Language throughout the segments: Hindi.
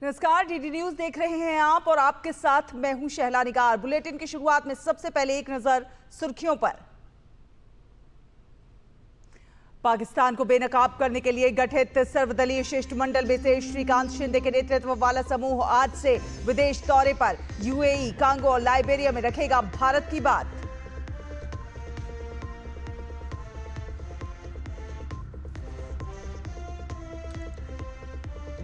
नमस्कार, डीडी न्यूज देख रहे हैं आप और आपके साथ मैं हूं शहला निगार। बुलेटिन की शुरुआत में सबसे पहले एक नजर सुर्खियों पर। पाकिस्तान को बेनकाब करने के लिए गठित सर्वदलीय शिष्टमंडल में से श्रीकांत शिंदे के नेतृत्व वाला समूह आज से विदेश दौरे पर। यूएई, कांगो और लाइबेरिया में रखेगा भारत की बात।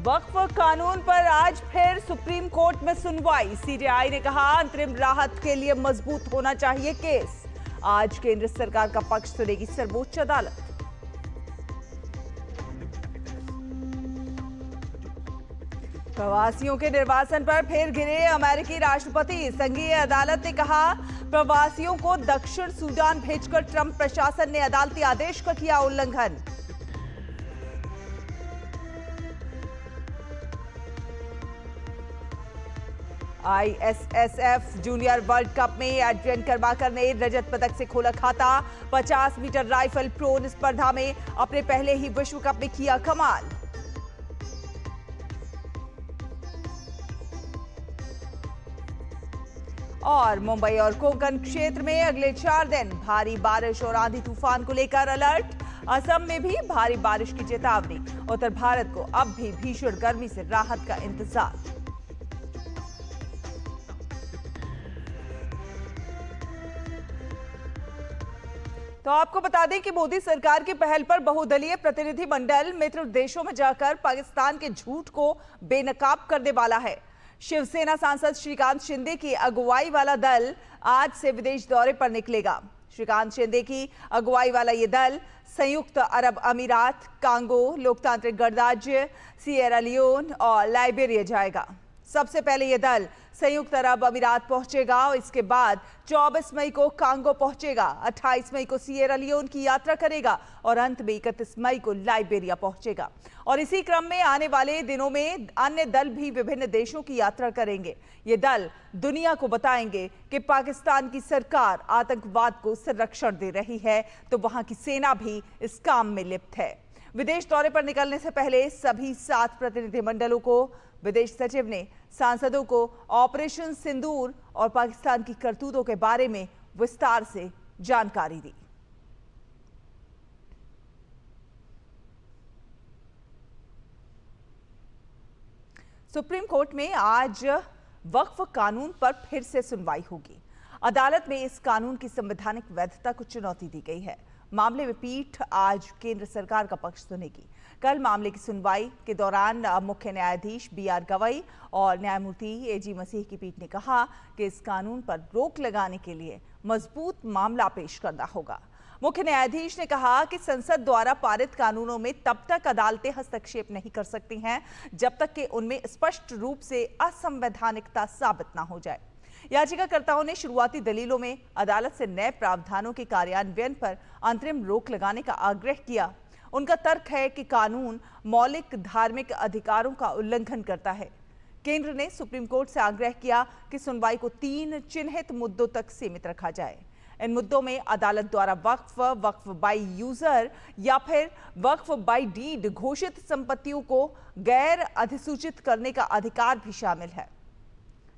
वक्फ कानून पर आज फिर सुप्रीम कोर्ट में सुनवाई। सीजेआई ने कहा अंतरिम राहत के लिए मजबूत होना चाहिए केस। आज केंद्र सरकार का पक्ष सुनेगी सर्वोच्च अदालत। प्रवासियों के निर्वासन पर फिर गिरे अमेरिकी राष्ट्रपति। संघीय अदालत ने कहा प्रवासियों को दक्षिण सूडान भेजकर ट्रंप प्रशासन ने अदालती आदेश का किया उल्लंघन। आईएसएसएफ जूनियर वर्ल्ड कप में एड्रियन कर्माकर ने रजत पदक से खोला खाता। 50 मीटर राइफल प्रोन स्पर्धा में अपने पहले ही विश्व कप में किया कमाल। और मुंबई और कोंकण क्षेत्र में अगले 4 दिन भारी बारिश और आंधी तूफान को लेकर अलर्ट। असम में भी भारी बारिश की चेतावनी। उत्तर भारत को अब भी भीषण गर्मी से राहत का इंतजार। तो आपको बता दें कि मोदी सरकार की पहल पर बहुदलीय प्रतिनिधि मंडल मित्र देशों में जाकर पाकिस्तान के झूठ को बेनकाब करने वाला है। शिवसेना सांसद श्रीकांत शिंदे की अगुवाई वाला दल आज से विदेश दौरे पर निकलेगा। श्रीकांत शिंदे की अगुवाई वाला ये दल संयुक्त अरब अमीरात, कांगो, लोकतांत्रिक गणराज्य, सिएरा लियोन और लाइबेरिया जाएगा। सबसे पहले ये दल संयुक्त अरब अमीरात पहुंचेगा और इसके बाद 24 मई को कांगो पहुंचेगा, 28 मई को सिएरा लियोन की यात्रा करेगा और अंत में 31 मई को लाइबेरिया पहुंचेगा। और इसी क्रम में आने वाले दिनों में अन्य दल भी विभिन्न देशों की यात्रा करेंगे। ये दल दुनिया को बताएंगे कि पाकिस्तान की सरकार आतंकवाद को संरक्षण दे रही है, तो वहां की सेना भी इस काम में लिप्त है। विदेश दौरे पर निकलने से पहले सभी 7 प्रतिनिधिमंडलों को विदेश सचिव ने सांसदों को ऑपरेशन सिंदूर और पाकिस्तान की करतूतों के बारे में विस्तार से जानकारी दी। सुप्रीम कोर्ट में आज वक्फ कानून पर फिर से सुनवाई होगी। अदालत में इस कानून की संवैधानिक वैधता को चुनौती दी गई है। मामले में पीठ आज केंद्र सरकार का पक्ष सुनेगी। कल मामले की सुनवाई के दौरान मुख्य न्यायाधीश बीआर गवई और न्यायमूर्ति एजी मसीह की पीठ ने कहा कि इस कानून पर रोक लगाने के लिए मजबूत मामला पेश करना होगा। मुख्य न्यायाधीश ने कहा कि संसद द्वारा पारित कानूनों में तब तक अदालतें हस्तक्षेप नहीं कर सकती हैं जब तक कि उनमें स्पष्ट रूप से असंवैधानिकता साबित न हो जाए। याचिकाकर्ताओं ने शुरुआती दलीलों में अदालत से नए प्रावधानों के कार्यान्वयन पर अंतरिम रोक लगाने का आग्रह किया। उनका तर्क है कि कानून मौलिक धार्मिक अधिकारों का उल्लंघन करता है। केंद्र ने सुप्रीम कोर्ट से आग्रह किया कि सुनवाई को 3 चिन्हित मुद्दों तक सीमित रखा जाए। इन मुद्दों में अदालत द्वारा वक्फ, वक्फ बाय यूजर या फिर वक्फ बाय डीड घोषित संपत्तियों को गैर अधिसूचित करने का अधिकार भी शामिल है।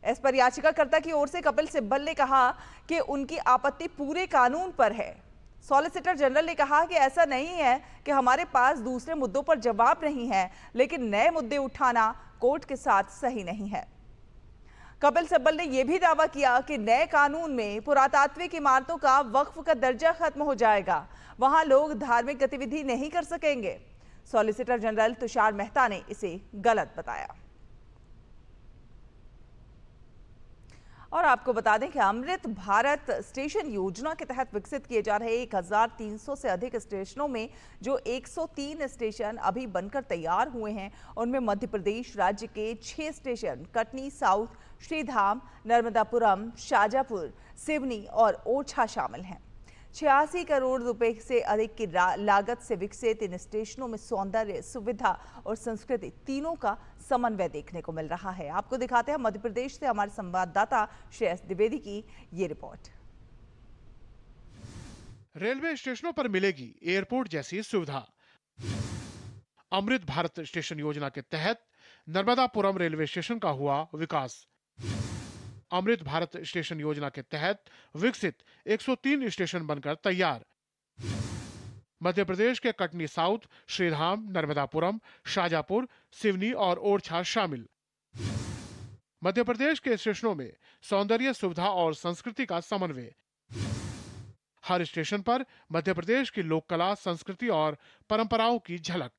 इस पर याचिकाकर्ता की ओर से कपिल सिब्बल ने कहा कि उनकी आपत्ति पूरे कानून पर है। सॉलिसिटर जनरल ने कहा कि ऐसा नहीं है कि हमारे पास दूसरे मुद्दों पर जवाब नहीं है, लेकिन नए मुद्दे उठाना कोर्ट के साथ सही नहीं है। कपिल सिब्बल ने यह भी दावा किया कि नए कानून में पुरातात्विक इमारतों का वक्फ का दर्जा खत्म हो जाएगा, वहां लोग धार्मिक गतिविधि नहीं कर सकेंगे। सॉलिसिटर जनरल तुषार मेहता ने इसे गलत बताया। और आपको बता दें कि अमृत भारत स्टेशन योजना के तहत विकसित किए जा रहे 1300 से अधिक स्टेशनों में जो 103 स्टेशन अभी बनकर तैयार हुए हैं, उनमें मध्य प्रदेश राज्य के 6 स्टेशन कटनी साउथ, श्रीधाम, नर्मदापुरम, शाजापुर, सिवनी और ओरछा शामिल हैं। 86 करोड़ रुपए से अधिक की लागत से विकसित इन स्टेशनों में सौंदर्य, सुविधा और संस्कृति तीनों का समन्वय देखने को मिल रहा है। आपको दिखाते हैं मध्य प्रदेश से हमारे संवाददाता श्रेयस द्विवेदी की ये रिपोर्ट। रेलवे स्टेशनों पर मिलेगी एयरपोर्ट जैसी सुविधा। अमृत भारत स्टेशन योजना के तहत नर्मदापुरम रेलवे स्टेशन का हुआ विकास। अमृत भारत स्टेशन योजना के तहत विकसित 103 स्टेशन बनकर तैयार। मध्य प्रदेश के कटनी साउथ, श्रीधाम, नर्मदापुरम, शाजापुर, सिवनी और ओरछा शामिल। मध्य प्रदेश के स्टेशनों में सौंदर्य, सुविधा और संस्कृति का समन्वय। हर स्टेशन पर मध्य प्रदेश की लोक कला, संस्कृति और परंपराओं की झलक।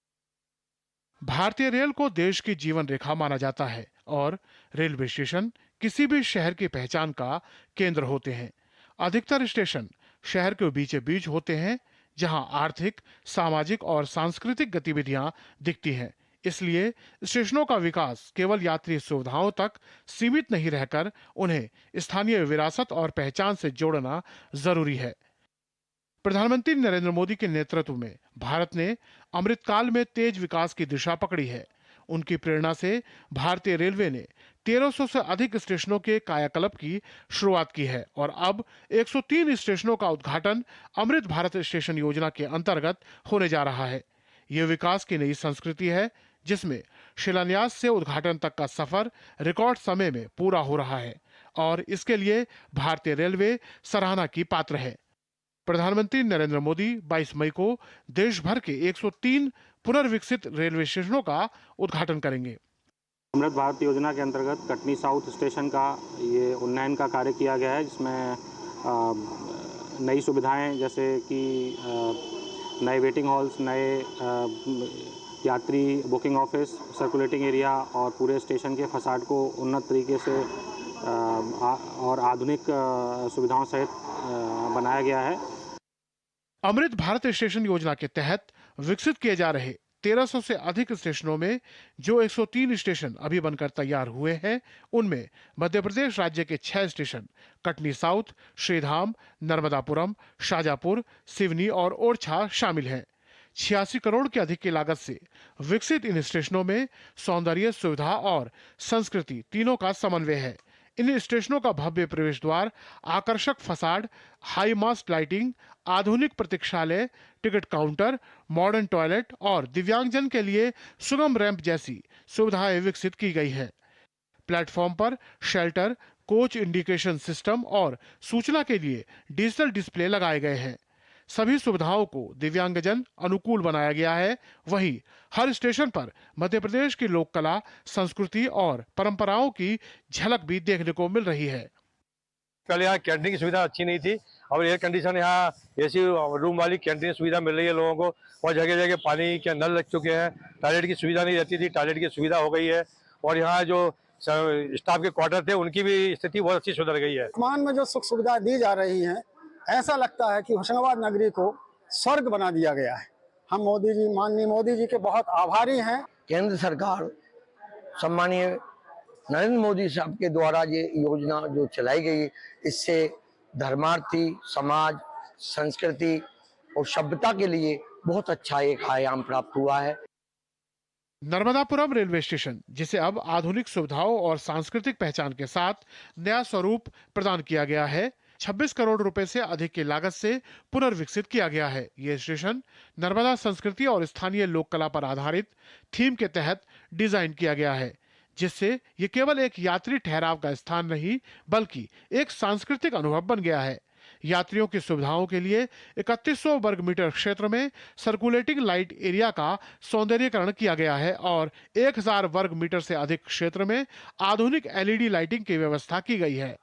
भारतीय रेल को देश की जीवन रेखा माना जाता है और रेलवे स्टेशन किसी भी शहर की पहचान का केंद्र होते हैं। अधिकतर स्टेशन शहर के बीचों बीच होते हैं, जहां आर्थिक, सामाजिक और सांस्कृतिक गतिविधियां दिखती हैं। इसलिए स्टेशनों का विकास केवल यात्री सुविधाओं तक सीमित नहीं रहकर उन्हें स्थानीय विरासत और पहचान से जोड़ना जरूरी है। प्रधानमंत्री नरेंद्र मोदी के नेतृत्व में भारत ने अमृतकाल में तेज विकास की दिशा पकड़ी है। उनकी प्रेरणा से भारतीय रेलवे ने 1300 से अधिक स्टेशनों के कायाकल्प की शुरुआत की है और अब 103 स्टेशनों का उद्घाटन अमृत भारत स्टेशन योजना के अंतर्गत होने जा रहा है। यह विकास की नई संस्कृति है, जिसमें शिलान्यास से उद्घाटन तक का सफर रिकॉर्ड समय में पूरा हो रहा है और इसके लिए भारतीय रेलवे सराहना की पात्र है। प्रधानमंत्री नरेंद्र मोदी 22 मई को देश भर के 103 पुनर्विकसित रेलवे स्टेशनों का उद्घाटन करेंगे। अमृत भारत योजना के अंतर्गत कटनी साउथ स्टेशन का ये उन्नयन का कार्य किया गया है, जिसमें नई सुविधाएं जैसे कि नए वेटिंग हॉल्स, नए यात्री बुकिंग ऑफिस, सर्कुलेटिंग एरिया और पूरे स्टेशन के फसाड को उन्नत तरीके से और आधुनिक सुविधाओं सहित बनाया गया है। अमृत भारत स्टेशन योजना के तहत विकसित किए जा रहे 1300 से अधिक स्टेशनों में जो 103 स्टेशन अभी बनकर तैयार हुए हैं, उनमें मध्य प्रदेश राज्य के 6 स्टेशन कटनी साउथ, श्रीधाम, नर्मदापुरम, शाजापुर, सिवनी और ओरछा शामिल हैं। 86 करोड़ के अधिक की लागत से विकसित इन स्टेशनों में सौंदर्य, सुविधा और संस्कृति तीनों का समन्वय है। इन स्टेशनों का भव्य प्रवेश द्वार, आकर्षक फसाड, हाई मास्ट लाइटिंग, आधुनिक प्रतीक्षालय, टिकट काउंटर, मॉडर्न टॉयलेट और दिव्यांगजन के लिए सुगम रैंप जैसी सुविधाएं विकसित की गई है। प्लेटफॉर्म पर शेल्टर, कोच इंडिकेशन सिस्टम और सूचना के लिए डिजिटल डिस्प्ले लगाए गए हैं। सभी सुविधाओं को दिव्यांगजन अनुकूल बनाया गया है। वहीं हर स्टेशन पर मध्य प्रदेश की लोक कला, संस्कृति और परंपराओं की झलक भी देखने को मिल रही है। पहले यहाँ कैंटीन की सुविधा अच्छी नहीं थी, अब एयर कंडीशन यहाँ एसी रूम वाली कैंटीन सुविधा मिल रही है लोगों को, और जगह जगह पानी के नल लग चुके हैं। टॉयलेट की सुविधा नहीं रहती थी, टॉयलेट की सुविधा हो गई है, और यहाँ जो स्टाफ के क्वार्टर थे उनकी भी स्थिति बहुत अच्छी सुधर गई है। वर्तमान में जो सुख सुविधा दी जा रही है, ऐसा लगता है कि होशंगाबाद नगरी को स्वर्ग बना दिया गया है। हम मोदी जी, माननीय मोदी जी के बहुत आभारी हैं। केंद्र सरकार सम्मानीय नरेंद्र मोदी साहब के द्वारा ये योजना जो चलाई गई, इससे धर्मार्थी समाज, संस्कृति और सभ्यता के लिए बहुत अच्छा एक आयाम प्राप्त हुआ है। नर्मदापुरम रेलवे स्टेशन, जिसे अब आधुनिक सुविधाओं और सांस्कृतिक पहचान के साथ नया स्वरूप प्रदान किया गया है, 26 करोड़ रुपए से अधिक की लागत से पुनर्विकसित किया गया है। यह स्टेशन नर्मदा संस्कृति और स्थानीय लोक कला पर आधारित थीम के तहत डिजाइन किया गया है, जिससे ये केवल एक यात्री ठहराव का स्थान नहीं बल्कि एक सांस्कृतिक अनुभव बन गया है। यात्रियों की सुविधाओं के लिए 3100 वर्ग मीटर क्षेत्र में सर्कुलेटिंग लाइट एरिया का सौंदर्यीकरण किया गया है और 1000 वर्ग मीटर से अधिक क्षेत्र में आधुनिक LED लाइटिंग की व्यवस्था की गई है।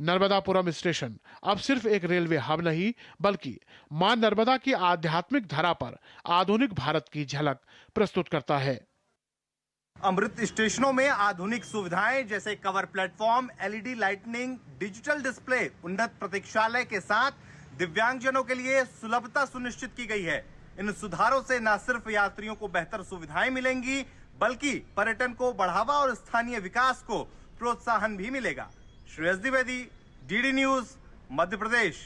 नर्मदापुरम स्टेशन अब सिर्फ एक रेलवे हब नहीं बल्कि मां नर्मदा की आध्यात्मिक धरा पर आधुनिक भारत की झलक प्रस्तुत करता है। अमृत स्टेशनों में आधुनिक सुविधाएं जैसे cover platform, LED lightning, digital display, उन्नत प्रतीक्षालय के साथ दिव्यांगजनों के लिए सुलभता सुनिश्चित की गई है। इन सुधारों से न सिर्फ यात्रियों को बेहतर सुविधाएं मिलेंगी बल्कि पर्यटन को बढ़ावा और स्थानीय विकास को प्रोत्साहन भी मिलेगा। Shreyas Dwivedi, DD news, Madhya Pradesh.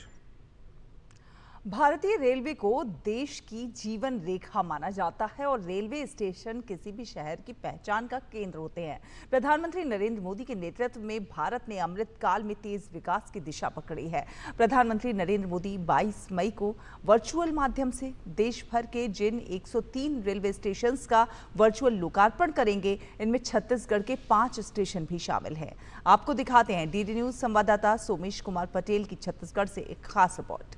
भारतीय रेलवे को देश की जीवन रेखा माना जाता है और रेलवे स्टेशन किसी भी शहर की पहचान का केंद्र होते हैं। प्रधानमंत्री नरेंद्र मोदी के नेतृत्व में भारत ने अमृत काल में तेज विकास की दिशा पकड़ी है। प्रधानमंत्री नरेंद्र मोदी 22 मई को वर्चुअल माध्यम से देश भर के जिन 103 रेलवे स्टेशन का वर्चुअल लोकार्पण करेंगे, इनमें छत्तीसगढ़ के 5 स्टेशन भी शामिल हैं। आपको दिखाते हैं डीडी न्यूज संवाददाता सोमेश कुमार पटेल की छत्तीसगढ़ से एक खास रिपोर्ट।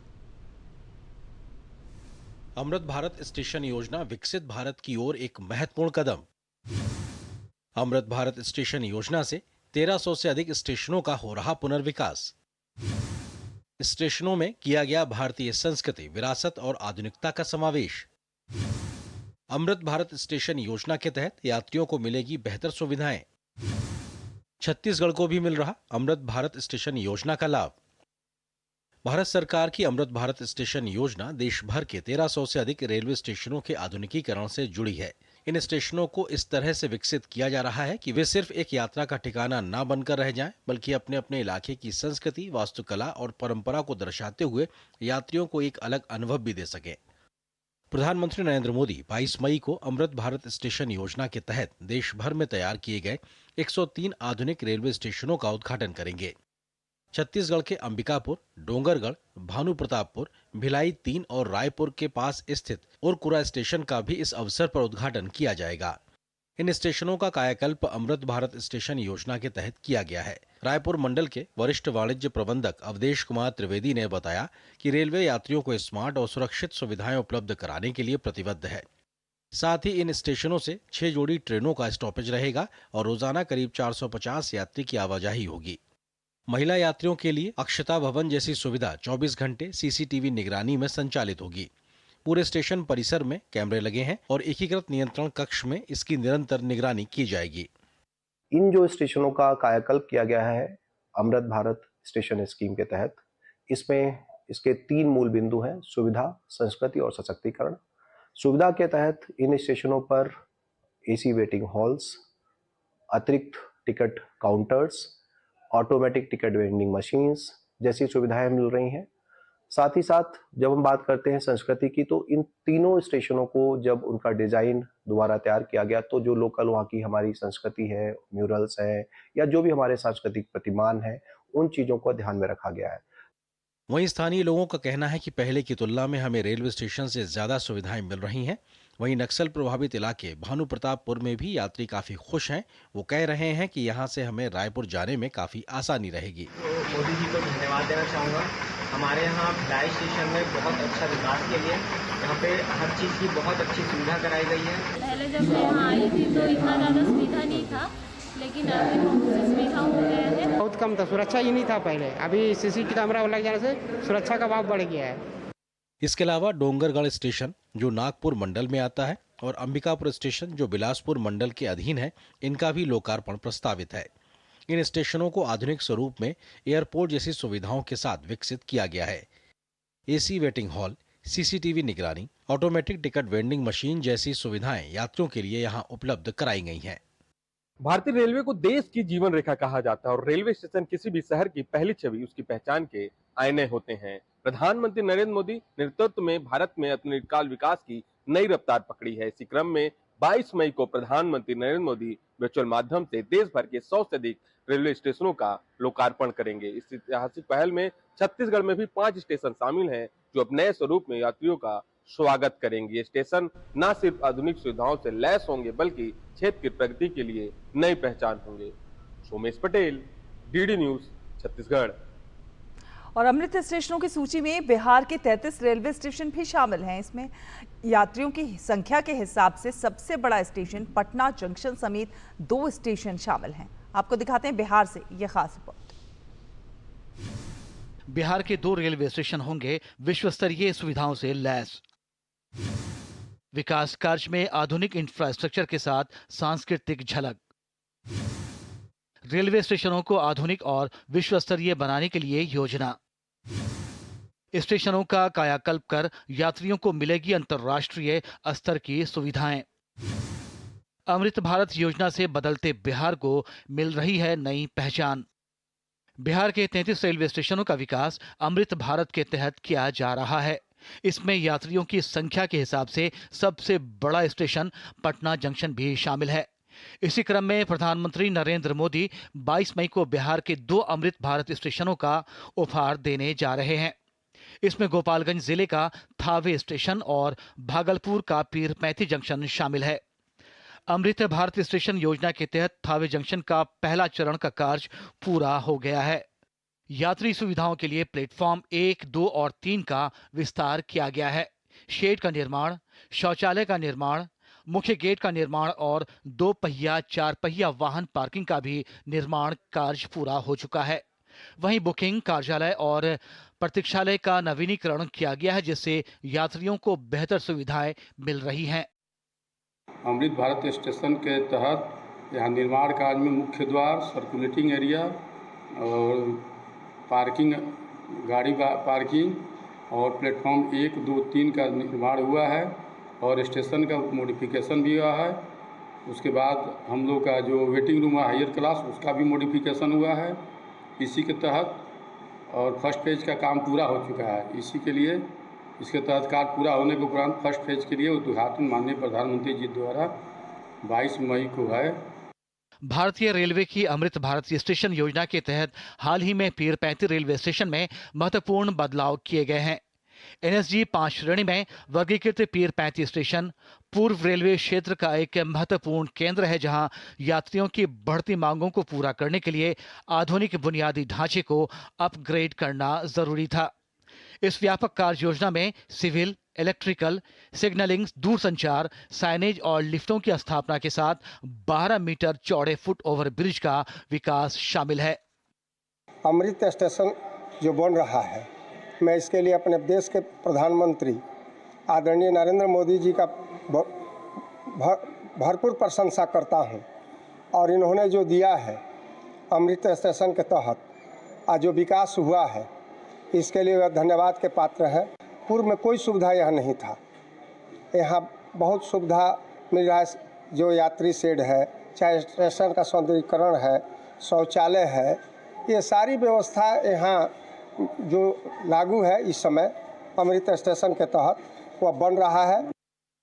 अमृत भारत स्टेशन योजना विकसित भारत की ओर एक महत्वपूर्ण कदम। अमृत भारत स्टेशन योजना से 1300 से अधिक स्टेशनों का हो रहा पुनर्विकास। स्टेशनों में किया गया भारतीय संस्कृति, विरासत और आधुनिकता का समावेश। अमृत भारत स्टेशन योजना के तहत यात्रियों को मिलेगी बेहतर सुविधाएं। छत्तीसगढ़ को भी मिल रहा अमृत भारत स्टेशन योजना का लाभ। भारत सरकार की अमृत भारत स्टेशन योजना देश भर के 1300 से अधिक रेलवे स्टेशनों के आधुनिकीकरण से जुड़ी है। इन स्टेशनों को इस तरह से विकसित किया जा रहा है कि वे सिर्फ एक यात्रा का ठिकाना न बनकर रह जाएं, बल्कि अपने अपने इलाके की संस्कृति, वास्तुकला और परंपरा को दर्शाते हुए यात्रियों को एक अलग अनुभव भी दे सके। प्रधानमंत्री नरेंद्र मोदी 22 मई को अमृत भारत स्टेशन योजना के तहत देश भर में तैयार किए गए 103 आधुनिक रेलवे स्टेशनों का उद्घाटन करेंगे। छत्तीसगढ़ के अंबिकापुर, डोंगरगढ़, भानुप्रतापपुर, भिलाई 3 और रायपुर के पास स्थित उरकुरा स्टेशन का भी इस अवसर पर उद्घाटन किया जाएगा। इन स्टेशनों का कायाकल्प अमृत भारत स्टेशन योजना के तहत किया गया है। रायपुर मंडल के वरिष्ठ वाणिज्य प्रबंधक अवधेश कुमार त्रिवेदी ने बताया कि रेलवे यात्रियों को स्मार्ट और सुरक्षित सुविधाएं उपलब्ध कराने के लिए प्रतिबद्ध है। साथ ही इन स्टेशनों से 6 जोड़ी ट्रेनों का स्टॉपेज रहेगा और रोजाना करीब 450 यात्री की आवाजाही होगी। महिला यात्रियों के लिए अक्षता भवन जैसी सुविधा 24 घंटे सीसीटीवी निगरानी में संचालित होगी। पूरे स्टेशन परिसर में कैमरे लगे हैं और एकीकृत नियंत्रण कक्ष में इसकी निरंतर निगरानी की जाएगी। इन जो स्टेशनों का कायाकल्प किया गया है अमृत भारत स्टेशन स्कीम के तहत, इसमें इसके 3 मूल बिंदु हैं: सुविधा, संस्कृति और सशक्तिकरण। सुविधा के तहत इन स्टेशनों पर एसी वेटिंग हॉल्स, अतिरिक्त ticket counters, automatic ticket vending machines जैसी सुविधाएं मिल रही हैं। साथ ही साथ जब हम बात करते हैं संस्कृति की, तो इन तीनों स्टेशनों को जब उनका डिजाइन दोबारा तैयार किया गया, तो जो लोकल वहाँ की हमारी संस्कृति है, म्यूरल्स हैं या जो भी हमारे सांस्कृतिक प्रतिमान है, उन चीज़ों को ध्यान में रखा गया है। वहीं स्थानीय लोगों का कहना है कि पहले की तुलना में हमें रेलवे स्टेशन से ज्यादा सुविधाएं मिल रही हैं। वहीं नक्सल प्रभावित इलाके भानुप्रतापपुर में भी यात्री काफी खुश हैं। वो कह रहे हैं कि यहाँ से हमें रायपुर जाने में काफी आसानी रहेगी। मोदी जी को धन्यवाद देना चाहूँगा। हमारे यहाँ भिलाई स्टेशन में बहुत अच्छा विकास के लिए यहाँ पे हर चीज़ की बहुत अच्छी सुविधा कराई गई है। पहले जब मैं यहाँ आई थी तो इतना ज़्यादा सुविधा नहीं था, लेकिन अभी बहुत सी सुविधा हो गया है। बहुत कम था, सुरक्षा ही नहीं था पहले। अभी सीसीटीवी कैमरा लग जाने से सुरक्षा का भाव बढ़ गया है। इसके अलावा डोंगरगढ़ स्टेशन जो नागपुर मंडल में आता है और अंबिकापुर स्टेशन जो बिलासपुर मंडल के अधीन है, इनका भी लोकार्पण प्रस्तावित है। इन स्टेशनों को आधुनिक स्वरूप में एयरपोर्ट जैसी सुविधाओं के साथ विकसित किया गया है। एसी वेटिंग हॉल, सीसीटीवी निगरानी, ऑटोमेटिक टिकट वेंडिंग मशीन जैसी सुविधाएं यात्रियों के लिए यहाँ उपलब्ध कराई गई हैं। भारतीय रेलवे को देश की जीवन रेखा कहा जाता है और रेलवे स्टेशन किसी भी शहर की पहली छवि, उसकी पहचान के आईने होते हैं। प्रधानमंत्री नरेंद्र मोदी नेतृत्व में भारत में अतिकाल विकास की नई रफ्तार पकड़ी है। इसी क्रम में 22 मई को प्रधानमंत्री नरेंद्र मोदी वर्चुअल माध्यम से देश भर के 100 से अधिक रेलवे स्टेशनों का लोकार्पण करेंगे। इस ऐतिहासिक पहल में छत्तीसगढ़ में भी 5 स्टेशन शामिल हैं जो अब नए स्वरूप में यात्रियों का स्वागत करेंगे। ये स्टेशन न सिर्फ आधुनिक सुविधाओं से लैस होंगे, बल्कि क्षेत्र की प्रगति के लिए नई पहचान होंगे। Somesh Patel, DD news, Chhattisgarh. और अमृत स्टेशनों की सूची में बिहार के 33 रेलवे स्टेशन भी शामिल हैं। इसमें यात्रियों की संख्या के हिसाब से सबसे बड़ा स्टेशन पटना जंक्शन समेत 2 स्टेशन शामिल हैं। आपको दिखाते हैं बिहार से यह खास रिपोर्ट। बिहार के 2 रेलवे स्टेशन होंगे विश्व स्तरीय सुविधाओं से लैस। विकास कार्य में आधुनिक इंफ्रास्ट्रक्चर के साथ सांस्कृतिक झलक। रेलवे स्टेशनों को आधुनिक और विश्व स्तरीय बनाने के लिए योजना। स्टेशनों का कायाकल्प कर यात्रियों को मिलेगी अंतर्राष्ट्रीय स्तर की सुविधाएं। अमृत भारत योजना से बदलते बिहार को मिल रही है नई पहचान। बिहार के 33 रेलवे स्टेशनों का विकास अमृत भारत के तहत किया जा रहा है। इसमें यात्रियों की संख्या के हिसाब से सबसे बड़ा स्टेशन पटना जंक्शन भी शामिल है। इसी क्रम में प्रधानमंत्री नरेंद्र मोदी 22 मई को बिहार के 2 अमृत भारत स्टेशनों का उपहार देने जा रहे हैं। इसमें गोपालगंज जिले का थावे स्टेशन और भागलपुर का पीरपैंती जंक्शन शामिल है। अमृत भारत स्टेशन योजना के तहत थावे जंक्शन का पहला चरण का कार्य पूरा हो गया है। यात्री सुविधाओं के लिए प्लेटफॉर्म 1, 2 और 3 का विस्तार किया गया है। शेड का निर्माण, शौचालय का निर्माण, मुख्य गेट का निर्माण और 2 पहिया 4 पहिया वाहन पार्किंग का भी निर्माण कार्य पूरा हो चुका है। वहीं बुकिंग, कार्यालय और प्रतीक्षालय का नवीनीकरण किया गया है, जिससे यात्रियों को बेहतर सुविधाएं मिल रही हैं। अमृत भारत स्टेशन के तहत यहाँ निर्माण कार्य में मुख्य द्वार, सर्कुलेटिंग एरिया और पार्किंग, गाड़ी पार्किंग और प्लेटफॉर्म 1, 2, 3 का निर्माण हुआ है और स्टेशन का मॉडिफिकेशन भी हुआ है। उसके बाद हम लोग का जो वेटिंग रूम है हायर क्लास, उसका भी मॉडिफिकेशन हुआ है इसी के तहत, और फर्स्ट फेज का काम पूरा हो चुका है। इसी के लिए इसके तहत कार्य पूरा होने के उपरांत फर्स्ट फेज के लिए उद्घाटन माननीय प्रधानमंत्री जी द्वारा 22 मई को है। भारतीय रेलवे की अमृत भारत स्टेशन योजना के तहत हाल ही में पीरपैंती रेलवे स्टेशन में महत्वपूर्ण बदलाव किए गए हैं। NSG 5 श्रेणी में वर्गीकृत पीरपैंती स्टेशन पूर्व रेलवे क्षेत्र का एक महत्वपूर्ण केंद्र है, जहां यात्रियों की बढ़ती मांगों को पूरा करने के लिए आधुनिक बुनियादी ढांचे को अपग्रेड करना जरूरी था। इस व्यापक कार्य योजना में सिविल, इलेक्ट्रिकल, सिग्नलिंग, दूरसंचार, साइनेज और लिफ्टों की स्थापना के साथ 12 मीटर चौड़े फुट ओवर ब्रिज का विकास शामिल है। अमृत स्टेशन जो बन रहा है, मैं इसके लिए अपने देश के प्रधानमंत्री आदरणीय नरेंद्र मोदी जी का भरपूर प्रशंसा करता हूं। और इन्होंने जो दिया है अमृत स्टेशन के तहत आज जो विकास हुआ है, इसके लिए वह धन्यवाद के पात्र है। पूर्व में कोई सुविधा यहाँ नहीं था, यहाँ बहुत सुविधा मिल रहा है। जो यात्री शेड है, चाहे स्टेशन का सौंदर्यीकरण है, शौचालय है, ये सारी व्यवस्था यहाँ जो लागू है इस समय अमृत स्टेशन के तहत वह बन रहा है।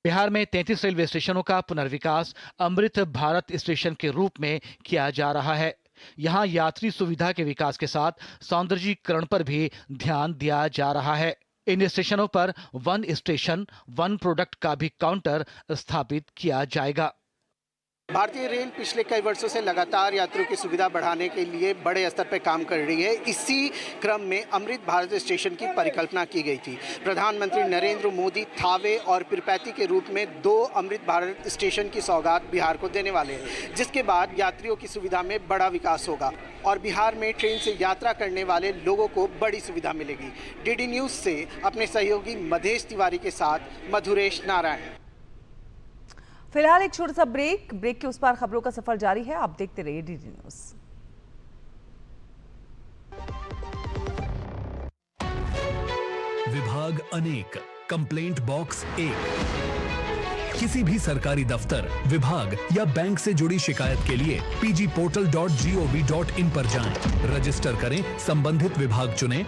बिहार में 33 रेलवे स्टेशनों का पुनर्विकास अमृत भारत स्टेशन के रूप में किया जा रहा है। यहाँ यात्री सुविधा के विकास के साथ सौंदर्यीकरण पर भी ध्यान दिया जा रहा है। इन स्टेशनों पर 1 स्टेशन 1 प्रोडक्ट का भी काउंटर स्थापित किया जाएगा। भारतीय रेल पिछले कई वर्षों से लगातार यात्रियों की सुविधा बढ़ाने के लिए बड़े स्तर पर काम कर रही है। इसी क्रम में अमृत भारत स्टेशन की परिकल्पना की गई थी। प्रधानमंत्री नरेंद्र मोदी थावे और पीरपैंती के रूप में 2 अमृत भारत स्टेशन की सौगात बिहार को देने वाले हैं, जिसके बाद यात्रियों की सुविधा में बड़ा विकास होगा और बिहार में ट्रेन से यात्रा करने वाले लोगों को बड़ी सुविधा मिलेगी। DD न्यूज़ से अपने सहयोगी मधेश तिवारी के साथ मधुरेश नारायण। फिलहाल एक छोटा सा ब्रेक के उस पार खबरों का सफर जारी है। आप देखते रहिए DD न्यूज़। विभाग अनेक, कंप्लेंट बॉक्स 1। किसी भी सरकारी दफ्तर, विभाग या बैंक से जुड़ी शिकायत के लिए pgportal.gov.in पर जाएं, रजिस्टर करें, संबंधित विभाग चुनें,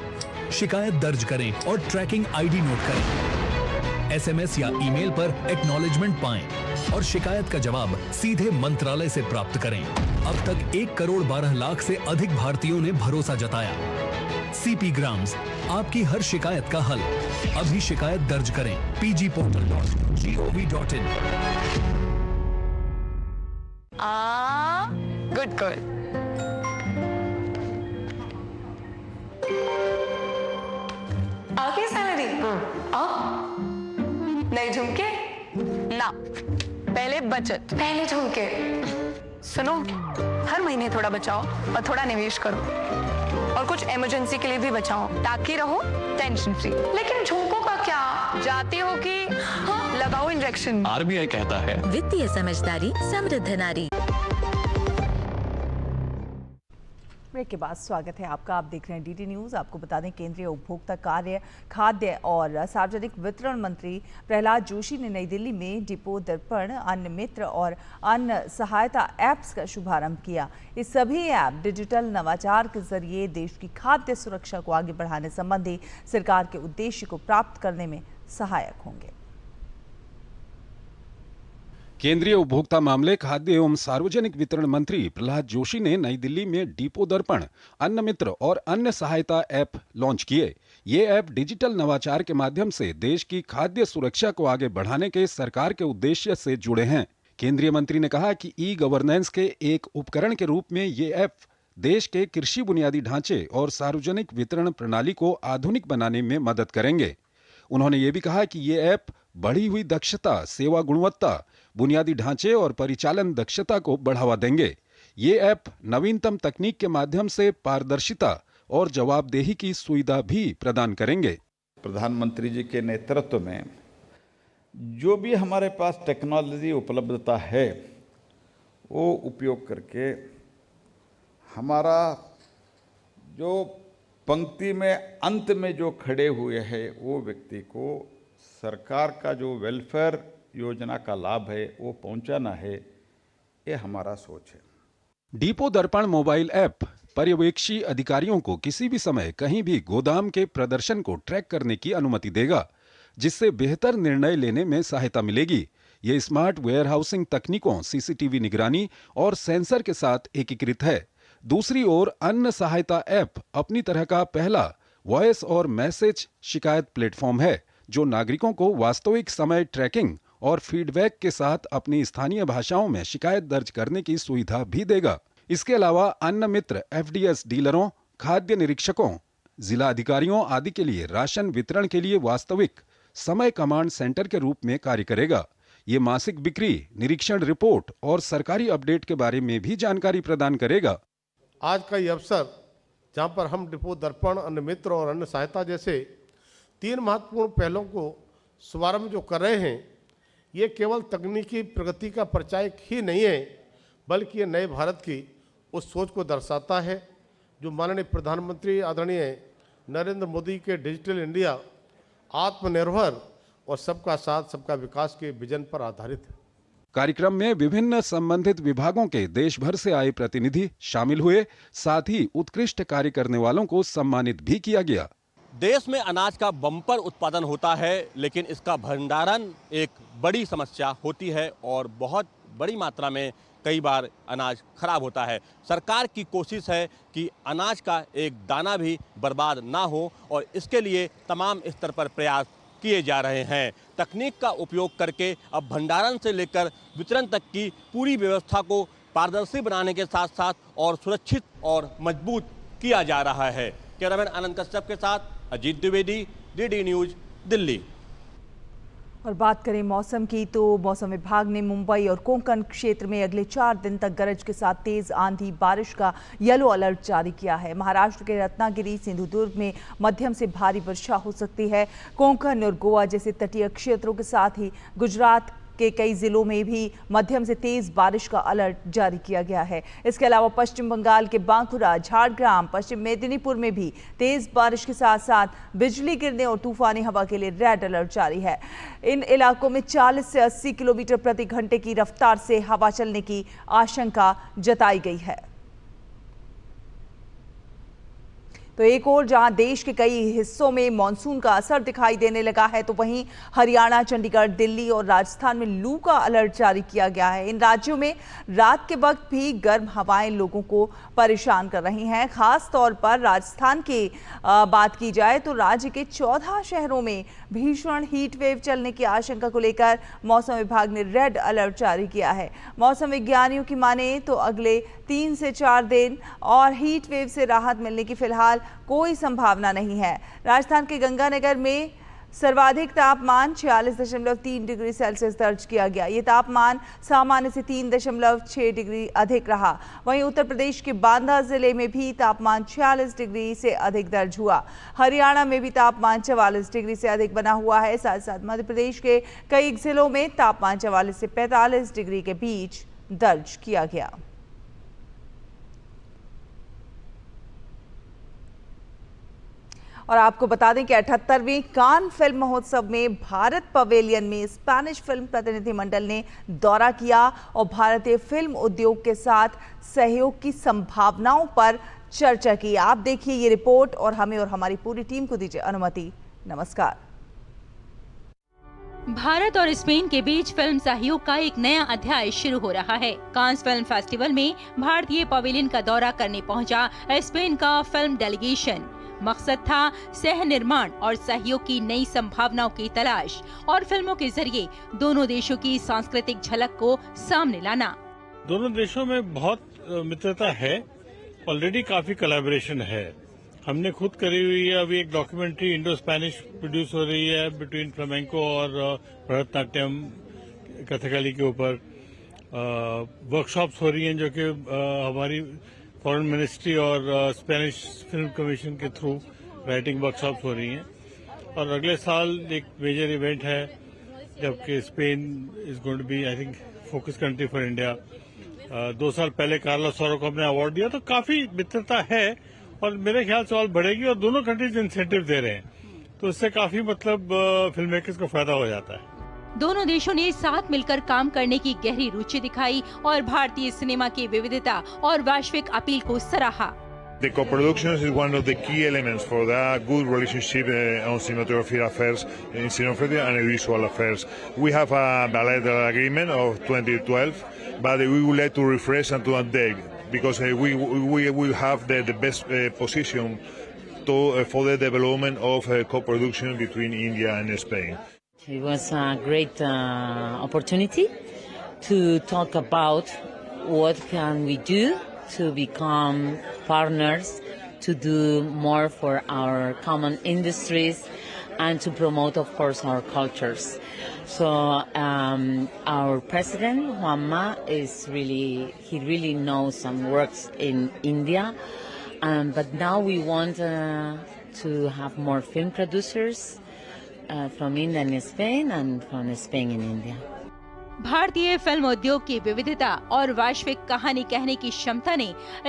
शिकायत दर्ज करें और ट्रैकिंग ID नोट करें। SMS या ईमेल पर एक्नॉलेजमेंट पाएं और शिकायत का जवाब सीधे मंत्रालय से प्राप्त करें। अब तक 1 करोड़ 12 लाख से अधिक भारतीयों ने भरोसा जताया। CP ग्राम्स, आपकी हर शिकायत का हल। अभी शिकायत दर्ज करें pgportal.gov.in। Good girl. आगे सैलरी नए झुमके ना, पहले बचत, पहले झुमके। सुनो, हर महीने थोड़ा बचाओ और थोड़ा निवेश करो और कुछ इमरजेंसी के लिए भी बचाओ ताकि रहो टेंशन फ्री। लेकिन झुमकों का क्या, जाते हो कि लगाओ इंजेक्शन। RBI कहता है वित्तीय समझदारी समृद्ध नारी। ब्रेक के बाद स्वागत है आपका। आप देख रहे हैं डीडी न्यूज। आपको बता दें, केंद्रीय उपभोक्ता कार्य, खाद्य और सार्वजनिक वितरण मंत्री प्रहलाद जोशी ने नई दिल्ली में डिपो दर्पण, अन्न मित्र और अन्न सहायता ऐप्स का शुभारंभ किया। ये सभी ऐप डिजिटल नवाचार के जरिए देश की खाद्य सुरक्षा को आगे बढ़ाने संबंधी सरकार के उद्देश्य को प्राप्त करने में सहायक होंगे। केंद्रीय उपभोक्ता मामले, खाद्य एवं सार्वजनिक वितरण मंत्री प्रहलाद जोशी ने नई दिल्ली में डिपो दर्पण, अन्न मित्र और अन्न सहायता ऐप लॉन्च किए। ये ऐप डिजिटल नवाचार के माध्यम से देश की खाद्य सुरक्षा को आगे बढ़ाने के सरकार के उद्देश्य से जुड़े हैं। केंद्रीय मंत्री ने कहा कि ई गवर्नेंस के एक उपकरण के रूप में ये ऐप देश के कृषि बुनियादी ढांचे और सार्वजनिक वितरण प्रणाली को आधुनिक बनाने में मदद करेंगे। उन्होंने ये भी कहा कि ये ऐप बढ़ी हुई दक्षता, सेवा गुणवत्ता, बुनियादी ढांचे और परिचालन दक्षता को बढ़ावा देंगे। ये ऐप नवीनतम तकनीक के माध्यम से पारदर्शिता और जवाबदेही की सुविधा भी प्रदान करेंगे। प्रधानमंत्री जी के नेतृत्व में जो भी हमारे पास टेक्नोलॉजी उपलब्धता है वो उपयोग करके हमारा जो पंक्ति में अंत में जो खड़े हुए हैं वो व्यक्ति को सरकार का जो वेलफेयर योजना का लाभ है वो पहुंचाना है, ये हमारा सोच है। डिपो दर्पण मोबाइल ऐप पर्यवेक्षी अधिकारियों को किसी भी समय कहीं भी गोदाम के प्रदर्शन को ट्रैक करने की अनुमति देगा, जिससे बेहतर निर्णय लेने में सहायता मिलेगी। ये स्मार्ट वेयरहाउसिंग तकनीकों, सीसीटीवी निगरानी और सेंसर के साथ एकीकृत है। दूसरी ओर अन्न सहायता ऐप अपनी तरह का पहला वॉइस और मैसेज शिकायत प्लेटफॉर्म है, जो नागरिकों को वास्तविक समय ट्रैकिंग और फीडबैक के साथ अपनी स्थानीय भाषाओं में शिकायत दर्ज करने की सुविधा भी देगा। इसके अलावा अन्न मित्र एफडीएस डीलरों, खाद्य निरीक्षकों, जिला अधिकारियों आदि के लिए राशन वितरण के लिए वास्तविक समय कमांड सेंटर के रूप में कार्य करेगा। ये मासिक बिक्री, निरीक्षण रिपोर्ट और सरकारी अपडेट के बारे में भी जानकारी प्रदान करेगा। आज का ये अवसर जहाँ पर हम डिपो दर्पण, अन्न मित्र और अन्न सहायता जैसे 3 महत्वपूर्ण पहलों को शुभारंभ जो कर रहे हैं, ये केवल तकनीकी प्रगति का परिचायक ही नहीं है, बल्कि ये नए भारत की उस सोच को दर्शाता है जो माननीय प्रधानमंत्री आदरणीय नरेंद्र मोदी के डिजिटल इंडिया, आत्मनिर्भर और सबका साथ सबका विकास के विजन पर आधारित है। कार्यक्रम में विभिन्न संबंधित विभागों के देश भर से आए प्रतिनिधि शामिल हुए। साथ ही उत्कृष्ट कार्य करने वालों को सम्मानित भी किया गया। देश में अनाज का बम्पर उत्पादन होता है, लेकिन इसका भंडारण एक बड़ी समस्या होती है और बहुत बड़ी मात्रा में कई बार अनाज खराब होता है। सरकार की कोशिश है कि अनाज का एक दाना भी बर्बाद ना हो और इसके लिए तमाम स्तर पर प्रयास किए जा रहे हैं। तकनीक का उपयोग करके अब भंडारण से लेकर वितरण तक की पूरी व्यवस्था को पारदर्शी बनाने के साथ साथ और सुरक्षित और मजबूत किया जा रहा है। कैमरामैन आनंद कश्यप के साथ अजीत द्विवेदी, डीडी न्यूज, दिल्ली। और बात करें मौसम की, तो मौसम विभाग ने मुंबई और कोंकण क्षेत्र में अगले 4 दिन तक गरज के साथ तेज आंधी बारिश का येलो अलर्ट जारी किया है। महाराष्ट्र के रत्नागिरी, सिंधुदुर्ग में मध्यम से भारी वर्षा हो सकती है। कोंकण और गोवा जैसे तटीय क्षेत्रों के साथ ही गुजरात के कई जिलों में भी मध्यम से तेज बारिश का अलर्ट जारी किया गया है। इसके अलावा पश्चिम बंगाल के बांकुरा, झारग्राम, पश्चिम मेदिनीपुर में भी तेज बारिश के साथ साथ बिजली गिरने और तूफानी हवा के लिए रेड अलर्ट जारी है। इन इलाकों में 40 से 80 किलोमीटर प्रति घंटे की रफ्तार से हवा चलने की आशंका जताई गई है। तो एक और जहां देश के कई हिस्सों में मानसून का असर दिखाई देने लगा है, तो वहीं हरियाणा, चंडीगढ़, दिल्ली और राजस्थान में लू का अलर्ट जारी किया गया है। इन राज्यों में रात के वक्त भी गर्म हवाएं लोगों को परेशान कर रही हैं। खास तौर पर राजस्थान की बात की जाए तो राज्य के 14 शहरों में भीषण हीट वेव चलने की आशंका को लेकर मौसम विभाग ने रेड अलर्ट जारी किया है। मौसम विज्ञानियों की माने तो अगले 3 से 4 दिन और हीट वेव से राहत मिलने की फिलहाल कोई संभावना नहीं है। राजस्थान के गंगानगर में सर्वाधिक तापमान 46.3 डिग्री सेल्सियस दर्ज किया गया। ये तापमान सामान्य से 3.6 डिग्री अधिक रहा। वहीं उत्तर प्रदेश के बांदा जिले में भी तापमान 46 डिग्री से अधिक दर्ज हुआ। हरियाणा में भी तापमान 44 डिग्री से अधिक बना हुआ है। साथ साथ मध्य प्रदेश के कई जिलों में तापमान 44 से 45 डिग्री के बीच दर्ज किया गया। और आपको बता दें कि 78वें कान फिल्म महोत्सव में भारत पवेलियन में स्पेनिश फिल्म प्रतिनिधिमंडल ने दौरा किया और भारतीय फिल्म उद्योग के साथ सहयोग की संभावनाओं पर चर्चा की। आप देखिए ये रिपोर्ट और हमें और हमारी पूरी टीम को दीजिए अनुमति। नमस्कार। भारत और स्पेन के बीच फिल्म सहयोग का एक नया अध्याय शुरू हो रहा है। कांस फिल्म फेस्टिवल में भारतीय पवेलियन का दौरा करने पहुंचा स्पेन का फिल्म डेलीगेशन। मकसद था सह निर्माण और सहयोग की नई संभावनाओं की तलाश और फिल्मों के जरिए दोनों देशों की सांस्कृतिक झलक को सामने लाना। दोनों देशों में बहुत मित्रता है, ऑलरेडी काफी कोलैबोरेशन है। हमने खुद करी हुई है। अभी एक डॉक्यूमेंट्री इंडो स्पेनिश प्रोड्यूस हो रही है बिटवीन फ्लामेंको और भरतनाट्यम कथकली के ऊपर। वर्कशॉप्स हो रही हैं जो कि हमारी फॉरेन मिनिस्ट्री और स्पेनिश फिल्म कमीशन के थ्रू राइटिंग वर्कशॉप्स हो रही हैं। और अगले साल एक मेजर इवेंट है जबकि Spain is going to be I think focus country for India. 2 साल पहले कार्लोस सौरो को हमने अवार्ड दिया, तो काफी मित्रता है और मेरे ख्याल से और बढ़ेगी। और दोनों कंट्रीज इंसेंटिव दे रहे हैं, तो इससे काफी फिल्म मेकर्स को फायदा हो जाता है। दोनों देशों ने साथ मिलकर काम करने की गहरी रुचि दिखाई और भारतीय सिनेमा की विविधता और वैश्विक अपील को सराहा। The co-production is one of the key elements for the good relationship on cinematography affairs, in cinematography and visual affairs. We have a bilateral agreement of 2012, but we would like to refresh and to update because we will have the best position for the development of co-production between India and Spain. It was a great opportunity to talk about what can we do to become partners, to do more for our common industries, and to promote, of course, our cultures. So our president, Juanma, he really knows and works in India, but now we want to have more film producers from India and Spain and from Spain in India. भारतीय फिल्म उद्योग की विविधता और वैश्विक कहानी कहने की क्षमता ने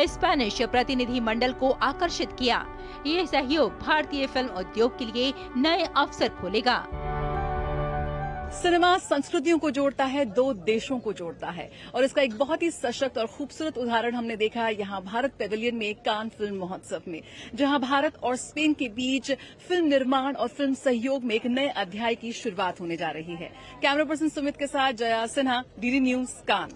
स्पेनिश प्रतिनिधि मंडल को आकर्षित किया। ये सहयोग भारतीय फिल्म उद्योग के लिए नए अवसर खोलेगा। सिनेमा संस्कृतियों को जोड़ता है, 2 देशों को जोड़ता है और इसका एक बहुत ही सशक्त और खूबसूरत उदाहरण हमने देखा है यहाँ भारत पेविलियन में कान फिल्म महोत्सव में, जहाँ भारत और स्पेन के बीच फिल्म निर्माण और फिल्म सहयोग में एक नए अध्याय की शुरुआत होने जा रही है। कैमरा पर्सन सुमित के साथ जया सिन्हा, डीडी न्यूज, कान।